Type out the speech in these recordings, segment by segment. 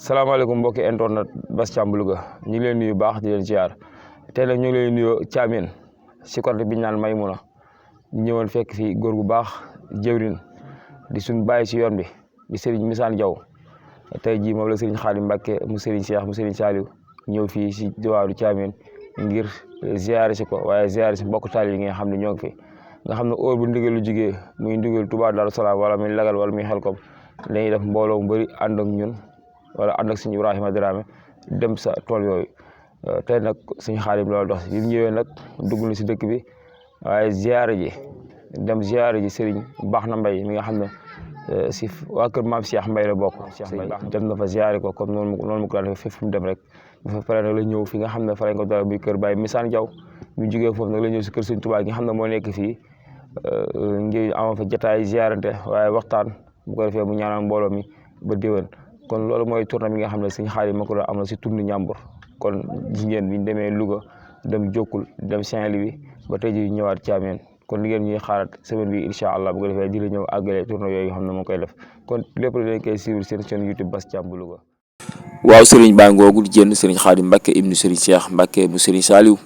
salaamaaleykum mbokki internet Bass Thiam Louga ñu ngi leen nuyu baax di leen ziar tey nag ñu ngi leen nuyoo Thiamène si côté bi ñu naan Maymuna ñu ñëwoon fekk fi góor gu baax jëwrin di suñ bàyyi si yoon bi di Serigne Missane Diaw tey jii moom la Serigne Khadim Mbacké mu Serigne Cheikh mu Serigne Saliou ñëw fii si diwaanu Thiamène ngir ziare si ko waaye ziare si mbokk taal yi nga xam ne ñoo ngi fi nga xam ne heure bu ndigal lu jugee muy ndigal Touba Darou Salaam wala muy Lagal wala muy Xelkom dañuy def mbooloo mu bëri ànd ak ñun wala ànd ak suñu Ibrahima Dramé dem sa tool yooyu tey nag suñu Xaadim loolu dox bi mu ñëwee nag dugg na si dëkk bi waaye ziare ji dem ziare ji Serigne baax na mbay mi nga xam ne si waa kër maam Cheikh Mbaye la bokk dem na fa ziare ko comme noonu mu ko daan defee fépp fu mu dem rek dafa pare nag la ñëw fi nga xam ne fa lañ ko dara muy kër Baye Missane Diaw mu jógee foofu nag la ñëw si kër Serigne Touba gi nga xam ne moo nekk fii ngir amoon fa jotaay ziarante waaye waxtaan bu ko defee mu ñaanal mbooloo mi ba déwén kon loolu mooy tournée bi nga xam ne suñu xaalis ma ko doon amal si tournée Njàmbur kon gis ngeen bi ñu demee Louga dem Jokkul dem Saint-Louis ba tey jii ñëwaat Thiamène kon li ngeen ñuy xaarat semaine bi incha allah bu ko defee di la ñëw àggale tournée yooyu nga xam ne moo koy def kon lépp lu leen koy suivre seen chaîne YouTube Bass Thiam bu Louga. waaw Serigne Ba ngoogu jënd Serigne Khadim Mbacké ibnu Serigne Cheikh Mbacké mu Serigne Saliou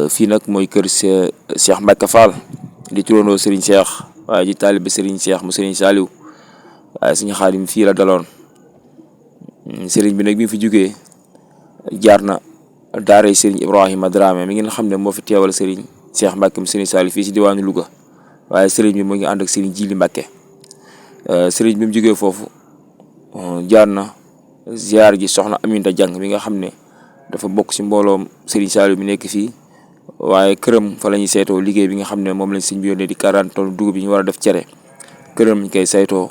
fii nag mooy kër Cheikh Mbacké Fall di turandoo Serigne Cheikh waaye di taalibe Serigne Cheikh mu Serigne Saliou waaye suñu Xaadim fii la daloon Serigne bi nag bi fi jógee jaar na daaray Serigne Ibrahima Dramé mi ngeen xam ne moo fi teewal Serigne Cheikh Mbacké mu Serigne Saliou fii si diwaanu Louga waaye Serigne bi mu ngi ànd ak Serigne Jili Mbacké Serigne bi mu jógee foofu jaar na ziar ji soxna Aminta Jang mi nga xam ne dafa bokk si mbooloom Serigne Saliou mi nekk fii waaye këram fa la ñuy saytoo liggéey bi nga xam ne moom lañ sëñ bi yónnee di 40 tonnes dugub yi ñu war a def cere këram ñu koy saytoo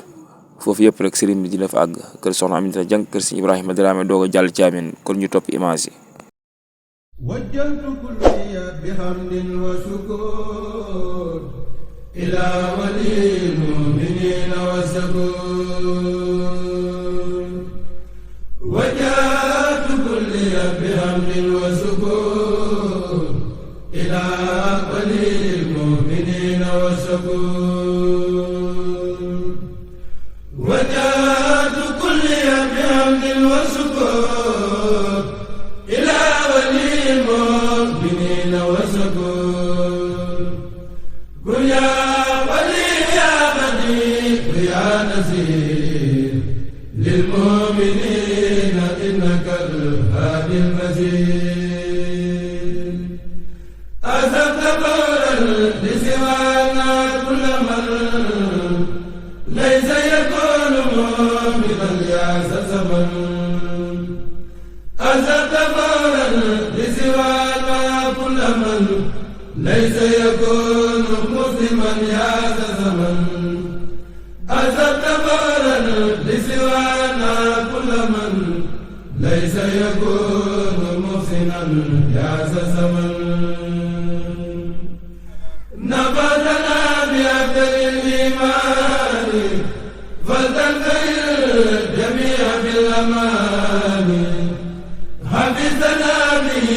foofu yëpp rek Serigne bi dina fa àgg kër soxna Aminta Jang kër sëñ Ibrahima Dramé doog a jàll Thiamène kon ñu topp image yi. wajjantu kulliya bihamdin wa shukur ila walil mu'minina wa sakur wajjantu kulliya bihamdin wa shukur ila walil mu'minina wa sakur wajjantu kulliya bihamdin wa shukur للمؤمنين إنك الهادي المزيد أذبت قولا لسوانا كل من ليس يكون مؤمنا يا زمن أذبت قولا لسوانا كل من ليس يكون مسلما يا زمن أذبت قولا لسوانا كل من ليس يكون محسنا يا زمن نبذنا بأفضل الإيمان فلتنتهي الجميع بالأمان حفظنا به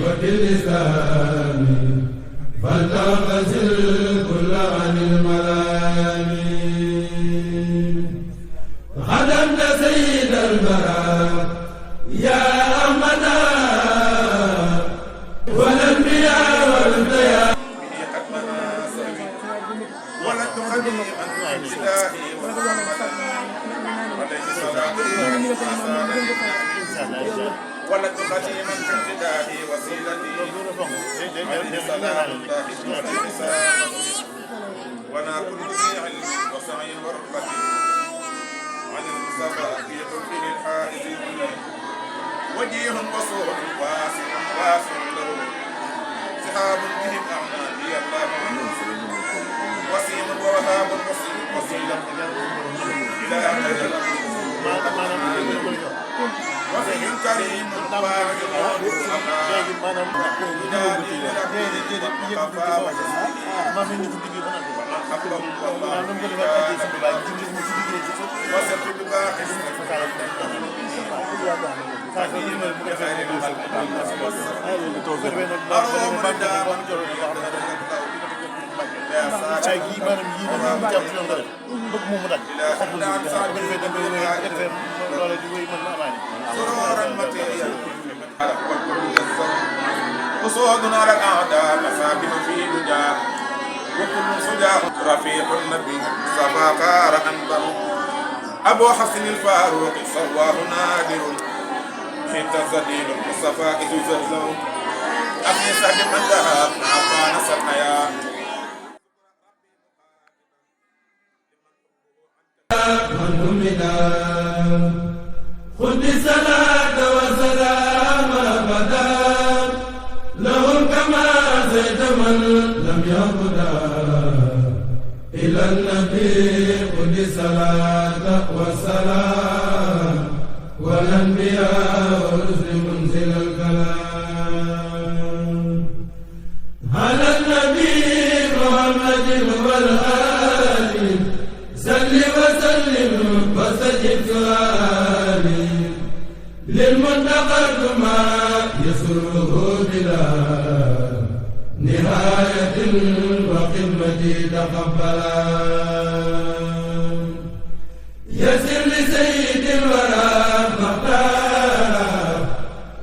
وباللسان فلتغسل كل عن الملام خدمت سيد البراء يا أحمدا والأنبياء والأنبياء ولن تخدم عن إلهي ولن تخدم عن إلهي وسيلتي عليه صلاة الله ونا كل علم وسعي ورغبة عن المصطفى في حبه الحائز وجيه وصور واسع له سحاب بهم أعنادي الله وسيم ووهاب وسيلة إلى أجل وفي كريم وارد يقود نار الأعداء مسابح في دجا وكل سجاه رفيق النبي صفا قار أنبر أبو حسن الفاروق سواه نادر حين تزديد المصطفى إذ زلزل أبي سعد من ذهب عفان سقيا خذ الصلاة وسلام أبدا لهم كما زيد من لم يهدى إلى النبي خذ الصلاة والسلام والأنبياء والرسل منزل الكلام على النبي محمد والآل صل وسلم وسجد سؤالي للمنتقى ما يسره بلا نهاية وخدمتي تقبلا يسر لسيد الورى مختار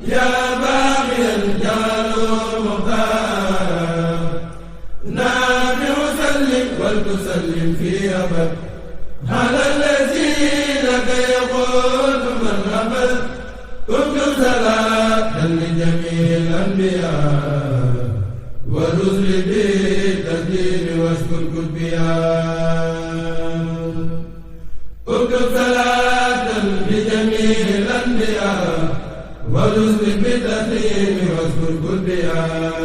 يا باغيا جعله مختار نافع سلم ولتسلم في أبد على الذين يقول من أبد كنت صلاة لجميع الأنبياء والرسل بالتسليم واشكر كتبيان اكتب صلاة لجميع الأنبياء والرسل بالتسليم واشكر كتبيان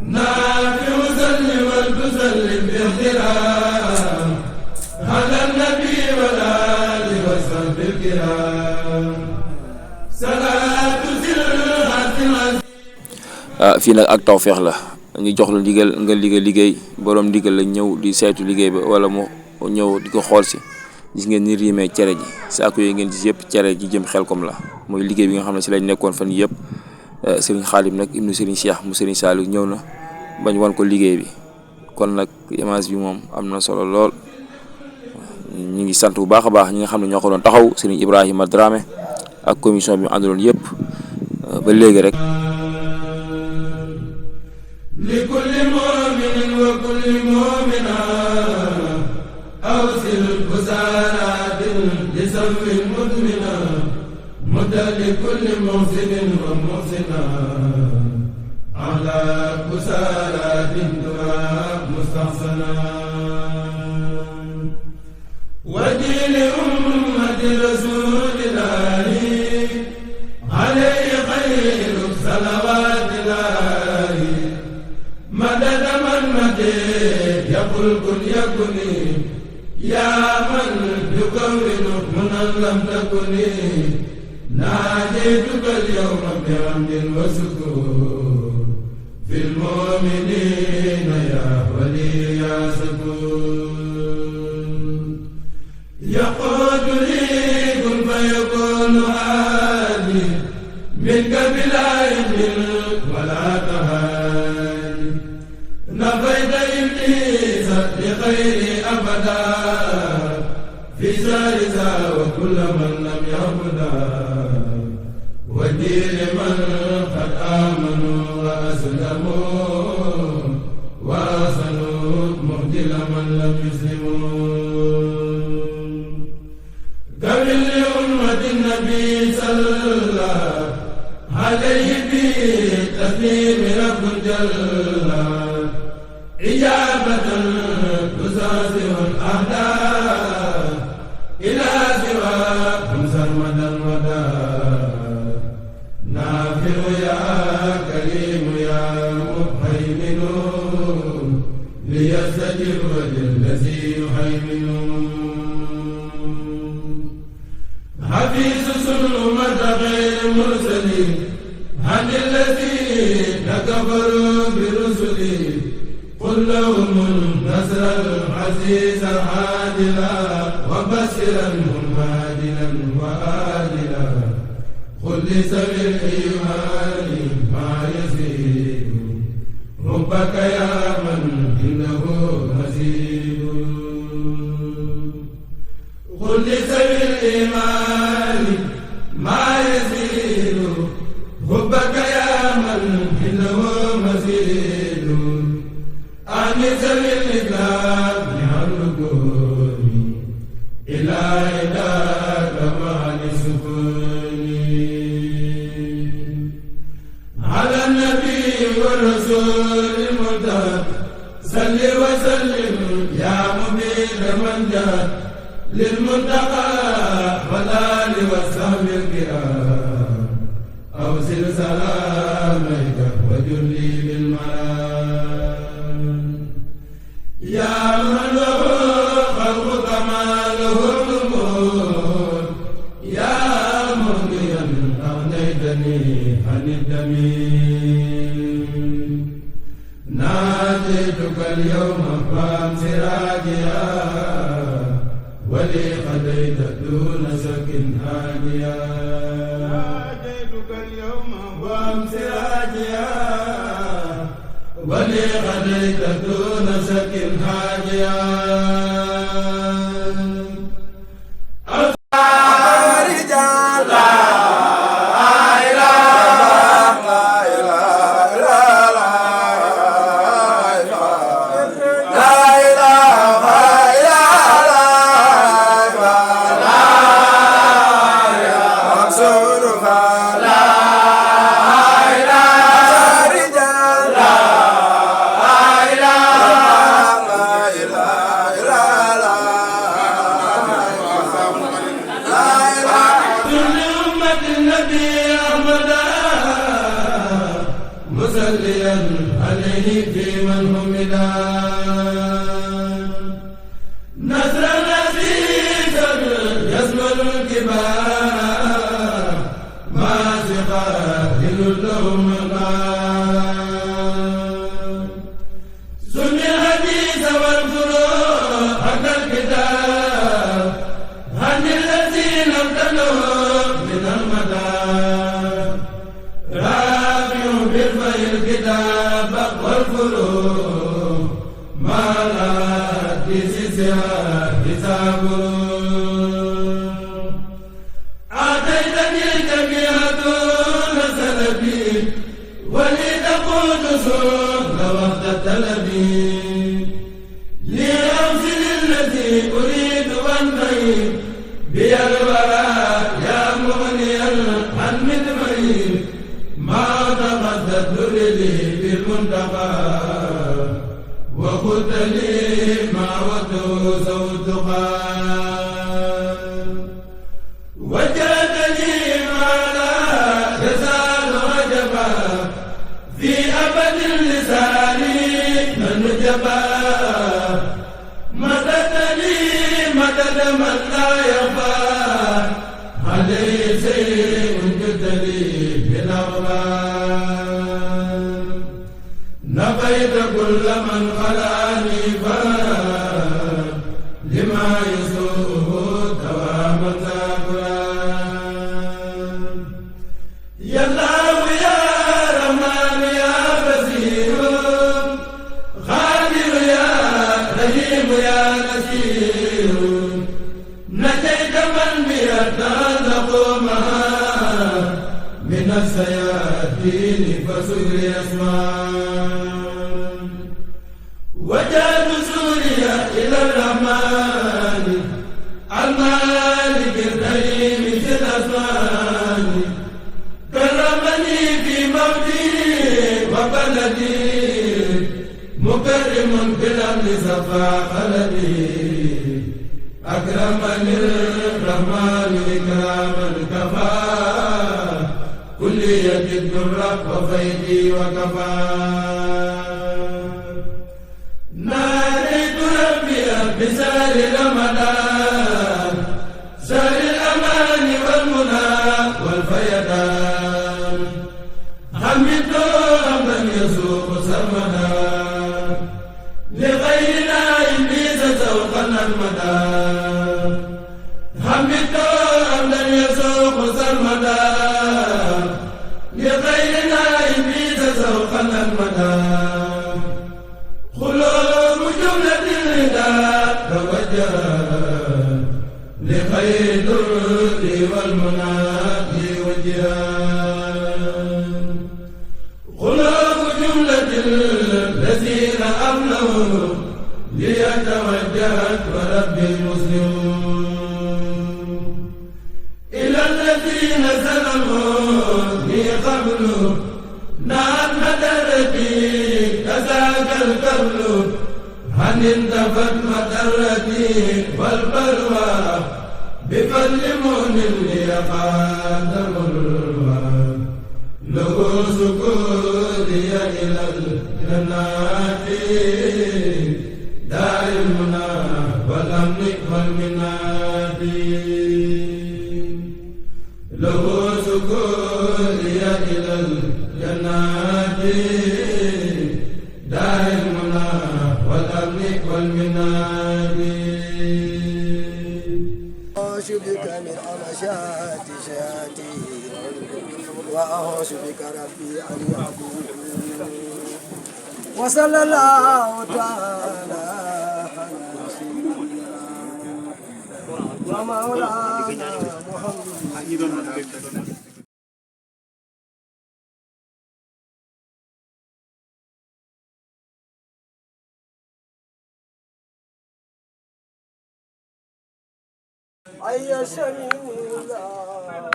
نافع سلم وتسلم باحترام على النبي والآل وصحبه الكرام صلاة fii nag ak tawfeex la ñu jox la ndigal nga liggéey borom ndigal la ñëw di saytu liggéey ba wala mu ñëw di ko xool si gis ngeen ni riimee cere ji saako yooyu ngeen gis yëpp cere ji jëm Xelkom la mooy liggéey bi nga xam ne si lañ nekkoon fan yëpp Serigne Khadim nag ibnu Serigne Cheikh mu Serigne Saliou ñëw na bañ wan ko liggéey bi kon nag image bi moom am na solo lool ñu ngi sant bu baax a baax ñi nga xam ne ñoo ko doon taxaw Serigne Ibrahima Dramé ak commission bi mu àndaloon yëpp ba léegi rek. لكل مؤمن وكل مؤمنة أوصل البسارات لسف مدمنة مدى لكل محسن ومحسنة على بسارات دعاء مستحسنة وجه لأمة رسول الله عليه خير صلوات الله مدد من مدد يقول كن يكن يا من يكون منا لم تكن ناديتك اليوم بحمد وسكون في المؤمنين يا ولي يا سكون يقول لي كن فيكون عادي منك بلا يمين ولا تهادي نفيت إبليس لخير أبدا في زارزا وكل من لم يعبدا ودين من قد آمنوا وأسلموا وأحسنوا مهدل من لم يسلموا كمل لأمة النبي صلى الله عليه بتسليم رب جل إجابة تساسر الأعداء إلى سواكم سرمدا ودا نافع يا كريم يا مهيمن ليستجب للذي يهيمن حفيظ سلمة غير مرسلين عن الذين كفروا برسلي قل لهم النصر العزيز عادلا وبشرا مهادلا وآدلا قل لسوي الإيمان ما يزيد ربك يا من إنه مزيد قل لسوي الإيمان ما يزيد حبك يا من بالمنتقى والآل والصحب الكرام أوصل سلامك وجلي بالمرام يا من له خلق كماله الأمور يا مغنيا أغنيتني عن الدمير ناديتك اليوم فام سراجيا ولي خليت دون شك هاديا ناديتك اليوم فام سراجيا ولي خليت دون شك هاديا مسليا عليه في من حمدا نصر عزيزا يسمر الكبار ما سقاهل لهم الغار سمي الحديث والفروع حق الكتاب عن الذين امتنوا من المدار الكتاب والفروع ما لا تسيسها حساب أعطيتني الجميع دون سلبي ولي تقود سوء وقت التلبي لأوصل الذي أريد وانتهي بي الوراء يا مغنيا عن مدمئين ما تقدت لي بالمنتقى وقلت لي ما وتوسوتها وجدني ما لا يزال عجبا في أبد اللسان نجبا مددني مدد من لا يخفى عليه شيء جدني نفيت كل من خلاني لما يسوء دواما ذاكرا يا الله يا رحمن يا بصير خابر يا رحيم يا نسير نجيت من بيتازقوما من السياتين فسكر أسمان وجاد سوريا إلى الرحمن المالك الرحيم في الأسمان كرمني في موتي وبلدي مكرم بالأمن صفا خلدي أكرمني الرحمن إكراما كفى كلية الدر وفيدي وكفى ناديت ربي بسال رمضان سال الأمان والمنى والفيضان حمدت من يسوق سرمدا لغيرنا إبليس سوقا المدى حمدت من يسوق سرمدا لغيرنا إبليس سوقا المدى خلوم جملة الرداء توجه لخير الدر والمنى وجهان خلوم جملة الذين أمنوا ليتوجهت ورب المسلمون إلى الذين سلموني قبل نعم مدرتي كذاك القبل هل انتفت مدرتي والبلوى بفضل مؤمن ليقدم الورى له سكوري إلى الجنات دار المنى والأمن والمناد له سكوري إلى الجنات دار المنى والأمن والمناد بك من أمشات شاتي وأعوذ بك ربي أن يعبدون وصلى الله تعالى على سيدنا ومولانا محمد. أي سميع الله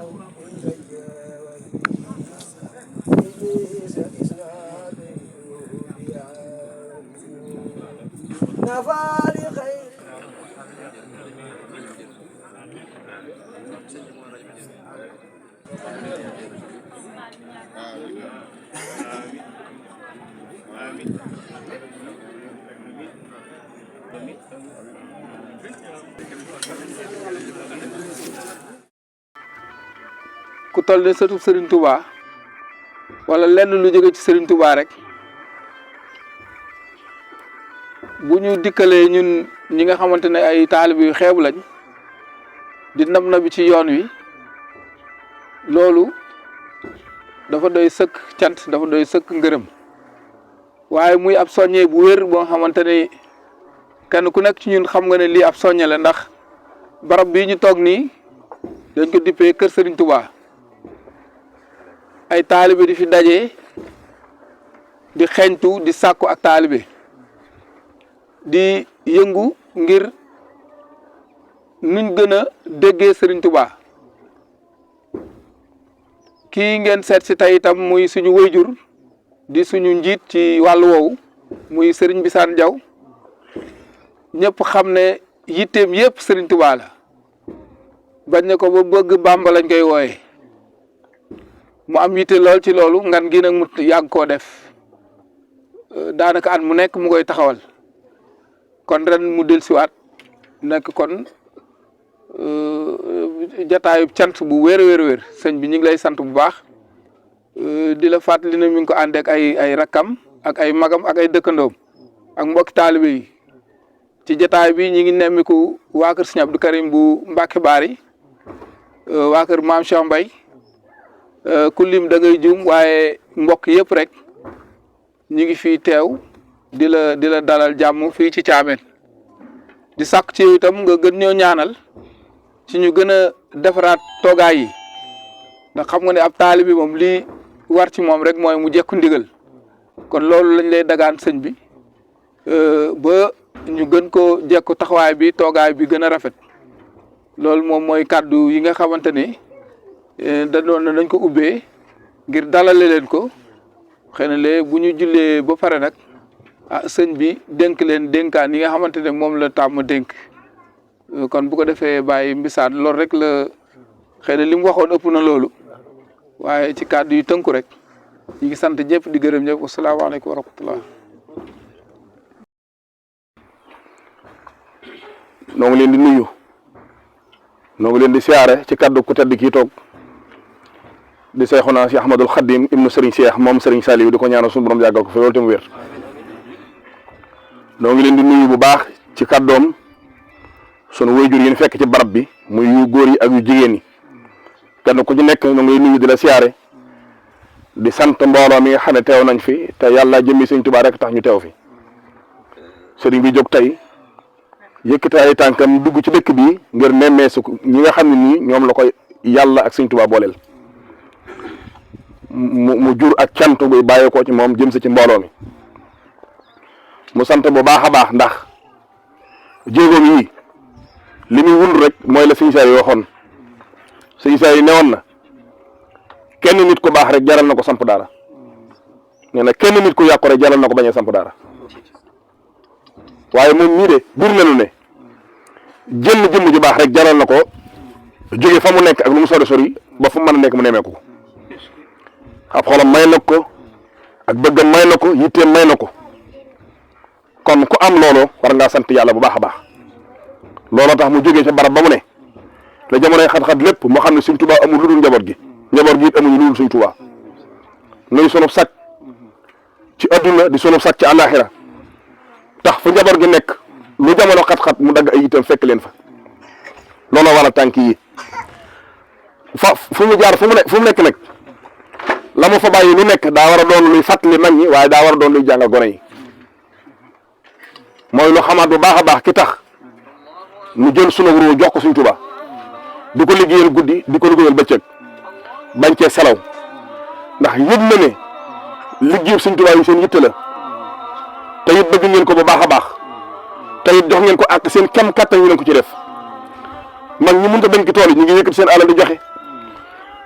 نفع لخير ku toll ne sëtu Serigne Touba wala lenn lu jóge ci Serigne Touba rek bu ñu dikkalee ñun ñi nga xamante ne ay taalibe yu xeebu lañ di nab nabi ci yoon wi loolu dafa doy sëkk cant dafa doy sëkk ngërëm waaye muy ab soññee bu wér boo xamante ne kenn ku nekk ci ñun xam nga ne lii ab soññe la ndax barab bii ñu toog nii dañ ko dippee kër Serigne Touba. ay taalibe di fi daje di xeeñtu di sàkku ak taalibe di yëngu ngir nuñ gën a déggee Serigne Touba kii ngeen seet si tey itam muy suñu wayjur di suñu njiit ci wàllu woowu muy Serigne Bissane Diaw ñëpp xam ne yitteem yëpp Serigne Touba la bañ ne ko ba bëgg Bàmba lañ koy wooye mu am yitte lool ci loolu ngan gi nag mu yàgg koo def daanaka at mu nekk mu koy taxawal kon ren mu dellusiwaat nekk kon jataayub cant bu wér sëñ bi ñu ngi lay sant bu baax di la fàttali ne mi ngi ko ànd ak ay rakkam ak ay magam ak ay dëkkandoom ak mbokki taalibe yi ci jataay bi ñu ngi nemmiku waa kër Sëñ Abdou Karim bu Mbàkke Baari waa kër Maam Cheikh Mbaye ku lim da ngay juum waaye mbokk yëpp rek ñu ngi fii teew di la dalal jàmm fii ci Thiamène di sàkk ci yow itam nga gën ñoo ñaanal ci ñu gën a defaraat toogaay yi ndax xam nga ne ab taalibe bi moom lii war ci moom rek mooy mu jekku ndigal kon loolu lañ lay dagaan sëñ bi ba ñu gën ko jekku taxawaay bi toogaay bi gën a rafet loolu moom mooy kàddu yi nga xamante ni dañ ko ubbee ngir dalale leen ko xëy na lee bu ñu jullee ba pare nag sëñ bi dénk leen dénkaan yi nga xamante ne moom la tàmm dénk kon bu ko defee bàyyi Mbissane loolu rek la xëy na li mu waxoon ëpp na loolu waaye ci kàddu yu tënku rek ñu ngi sant ñëpp di gërëm ñëpp asalaamaaleykum wa rahmatullah. noo ngi leen di nuyu noo ngi leen di siyaare ci kàddu ku tedd kii toog di Seexuna si Ahmadul Xadim ibnu Serigne Cheikh moom Serigne Saliou di ko ñaanal suñu borom yàggal ko fi loolu te mu wér. noo ngi leen di nuyu bu baax ci kàddoom sunu wayjur yi ñu fekk ci barab bi muy yu góor yi ak yu jigéen yi kenn ku ci nekk noo ngi nuyu di la siyaare di sant mbooloo mi nga xam ne teew nañ fi te yàlla jëmmi Sëñ Tuubaa rek tax ñu teew fi sëriñ bi jóg tey yëkkati ay tànkam dugg ci dëkk bi ngir nemmeesu ñi nga xam ne nii ñoom la koy yàlla ak Sëñ Tuubaa booleel mu jur ak cant buy bàyyeekoo ci moom jëm si ci mbooloo mi mu sant bu baax a baax ndax jéegoom yi li muy wund rek mooy la Sëñ Saaliw waxoon Sëñ Saaliw newoon na kenn nit ku baax rek jaral na ko samp daara nee na kenn nit ku yàqu rek jaral na ko bañ a samp daara waaye moom mii de bir nañu ne jëmm ju baax rek jaral na ko jóge fa mu nekk ak lu mu sori sori ba fu mu mën a nekk mu nemmeeku ko ab xolam may na ko ak bëggam may na ko yitteem may na ko kon ku am loolu war ngaa sant yàlla bu baax a baax looloo tax mu jógee ca barab ba mu ne la jamonoy xat-xat lépp moo xam ne Sëñ Tuubaa amul lu dul njaboot gi it amuñu lu dul Sëñ Tuubaa nuy sunu sàkk ci adduna di sunu sàkk ci àllaaxira tax fu njaboot gi nekk lu jamono xat-xat mu dagg ay itam fekk leen fa looloo waral tànk yi fu mu jaar fu mu nekk nag la mu fa bàyyi lu nekk daa war a doon luy fàttali mag ñi waaye daa war a doon luy jàngal gone yi mooy lu xamaat bu baax a baax ki tax mu jël sunu ruu jox ko Sëñ Tuubaa di ko liggéeyal guddi di ko liggéeyal bëccëg bañ cee selaw ndax yëg na ne liggéeyu Sëñ Tuubaa yi seen yitte la te it bëgg ngeen ko bu baax a baax te it jox ngeen ko ak seen kem kattan ñu leen ko ci def mag ñi mënut a denc tool yi ñu ngi yëkkati seen alal di joxe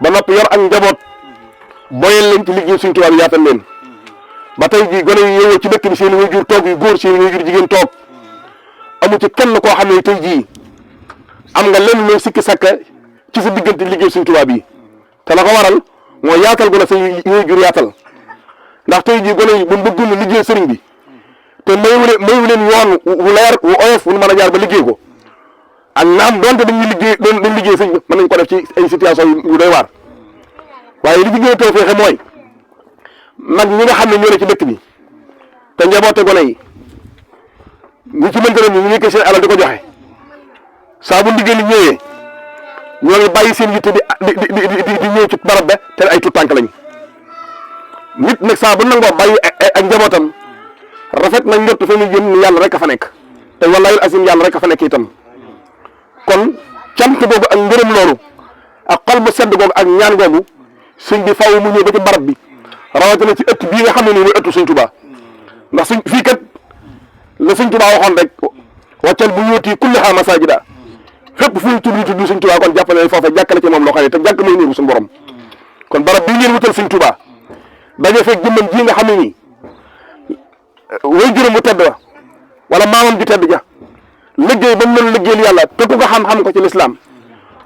ba noppi yor ak njaboot boyal leen ci liggéeyu Sëñ Tuubaa bi yaatal leen ba tey jii gone yi yeewoo ci dëkk bi seen waajur toog yu góor seen waajur jigéen toog amu ci kenn koo xam ne tey jii am nga lenn looy sikki sakka ci sa diggante liggéeyu Sëñ Tuubaa bi te la ko waral mooy yaatal gu la sa waajur yaatal ndax tey jii gone yi bu bëggoon liggéey sëriñ bi te mayu leen yoon wu leer wu oyof wu mën a jaar ba liggéey ko ak naam donte dañ liggéey sëñ bi mën nañ ko def ci ay situation yu doy waar waaye li ci gën a taw feexe mooy mag ñi nga xam ne ñoo ne ci dëkk bi te njaboote gone yi ñi ci mënta ñu ngi seen alal di ko joxe saa bu liggéey li ñëwee ñoo ngi bàyyi seen yitte di ñëw ci barab ba te ay tout tànk lañ nit nag saa bu nangoo bàyyi ak njabootam rafet nañ njort fa muy jëm ni yàlla rek a fa nekk te wallahi asim yàlla rek a fa nekk itam kon cant googu ak ngërëm loolu ak xol bu sedd googu ak ñaan googu sëñ bi faaw mu ñëw ba ci barab bi rawatina ci ëtt bii nga xam ne nii mooy ëttu Sëñ Tuubaa ndax suñ fii kat la Sëñ Tuubaa waxoon rek wàccal bu yóoti kullihaa masaajida fépp fu ñu tudd Sëñ Tuubaa kon jàppale ne foofa jàkk la ci moom loo xam ne te jàkk mooy néegu suñu borom kon barab bii ngeen wutal Sëñ Tuubaa daje fekk jëmmam ji nga xam ne nii way juróom bu tedd wa wala maamam ji tedd ja liggéey ba mu doon liggéeyal yàlla te ku ko xam-xam ko ci lislaam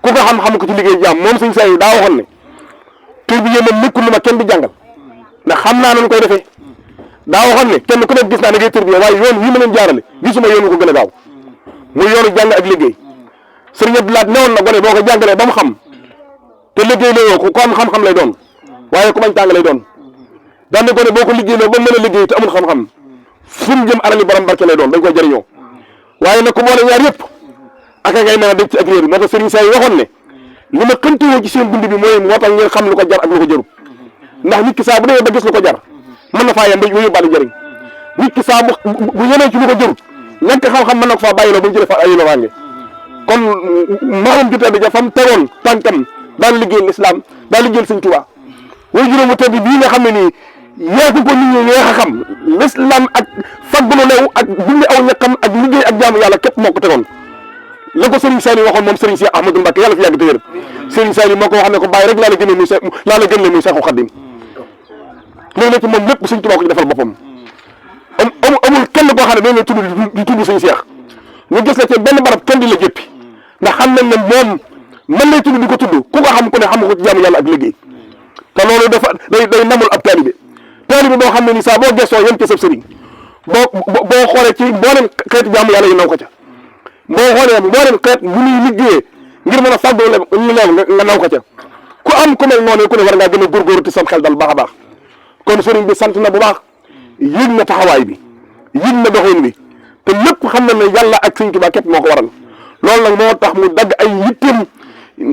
ku ko xam-xam ko ci liggéey jaam moom Sëñ Saaliw daa waxoon ne tur bi yéen nekkul lu ma kenn di jàngal ndax xam naa nañu koy defee daa waxoon ne kenn ku nekk gis naa da ngay tur bi waaye yoon wii ma leen jaarale gisuma yoon wu ko gën a gaaw muy yoonu jàng ak liggéey Sëriñ Abdou Lahad newoon na gone boo ko jàngalee ba mu xam te liggéey la ko am xam-xam lay doon waaye ku bañ tàng lay doon daan na gone boo ko liggéey ba mën a liggéey te amul xam-xam fu mu jëm alali borom barke lay doon dañ koy jëriñoo waaye nag ku boole ñaar yëpp ak ngay mën a denc ci ak réer moo tax Sëriñ Saaliw waxoon ne li ma xëntuwoo ci seen dund bi mooy moo tax ngeen xam lu ko jar ak lu ko jarut ndax nit ki saa bu demee ba gis lu ko jar mën na faa yem ba yóbbaale njëriñ nit ki saa bu yeneen ci lu ko jarut ñàkk xam-xam mën na ko faa bàyyiloo ba ñu jëlee fa ay loraange kon maamam ju tedd ja fam tegoon tànkam daan liggéeyal lislaam daan liggéeyal Sëñ Tuubaa way juróom bu tedd bii nga xam ne nii yeeku ko nit ñi yeex a xam lislaam ak faggalu lew ak dindi aw ñaqam ak liggéey ak jaamu yàlla képp moo ko tegoon la ko Sëriñ Saaliw waxoon moom Sëriñ Cheikh Ahmadou Mbacké yàlla fi yàgg te wér Sëriñ Saaliw moo ko wax ne ko bàyyi rek laa la gën muy Seexu Xaadim léegi nag ci moom lépp Sëñ Tuubaa ko ci defal boppam amul kenn koo xam ne dañ lay tudd di tudd Sëñ Cheikh ñu gis la ci benn barab kenn di la jëppi ndax xam nañ ne moom mën lay tudd di ko tudd ku ko xam ku ne xam ko ci jaamu yàlla ak liggéey te loolu dafa day namul ab taalibe boo xam ne ni saa boo gëstoo yem ca sab sëriñ boo xoolee ci mboolem xeetu jaamu yàlla yi naw ko ca boo xoolee mboolem xeet bu ñuy liggéeyee ngir mën a fàggoo ñu leew nga naw ko ca ku am ku mel noonu ku ne war ngaa gën a góorgóorlu te sam xel dal baax a baax kon sëriñ bi sant na bu baax yëg na taxawaay bi yëg na doxin bi te lépp xam na ne yàlla ak Sëñ Tuubaa képp moo ko waral loolu nag moo tax mu dagg ay yitteem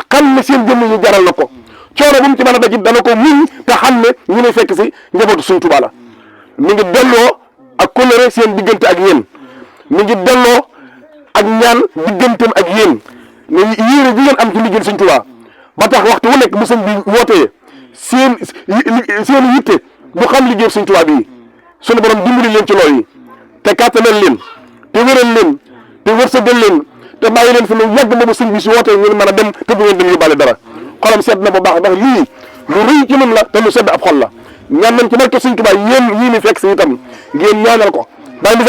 xam ne seen jëmm ñu jaral na ko coono bu mu ci mën a dajit dana ko muñ te xam ne ñu ne fekk si njabootu Sëñ Tuubaa la mi ngi delloo ak kóllëre seen diggante ak yéen mi ngi delloo ak ñaan digganteem ak yéen ne yéene ji ngeen am ci liggéey Sëñ Tuubaa ba tax waxtu wu nekk bu sëñ bi wootee seen yitte bu xam liggéey Sëñ Tuubaa bii sunu borom dimbali leen ci loolu yi te kàttanal leen te wéral leen te wërsëgal leen te bàyyi leen fi lu yàgg boobu sëñ bi si wootee ngeen mën a dem te bu ngeen dem yóbbaale dara xolam sedd na bu baax ndax lii lu rëy ci moom la te lu sedd ab xol la ñaan nañ ci barke Sëñ Tuubaa yéen ñii mi fekk si itam ngeen ñaanal ko daal di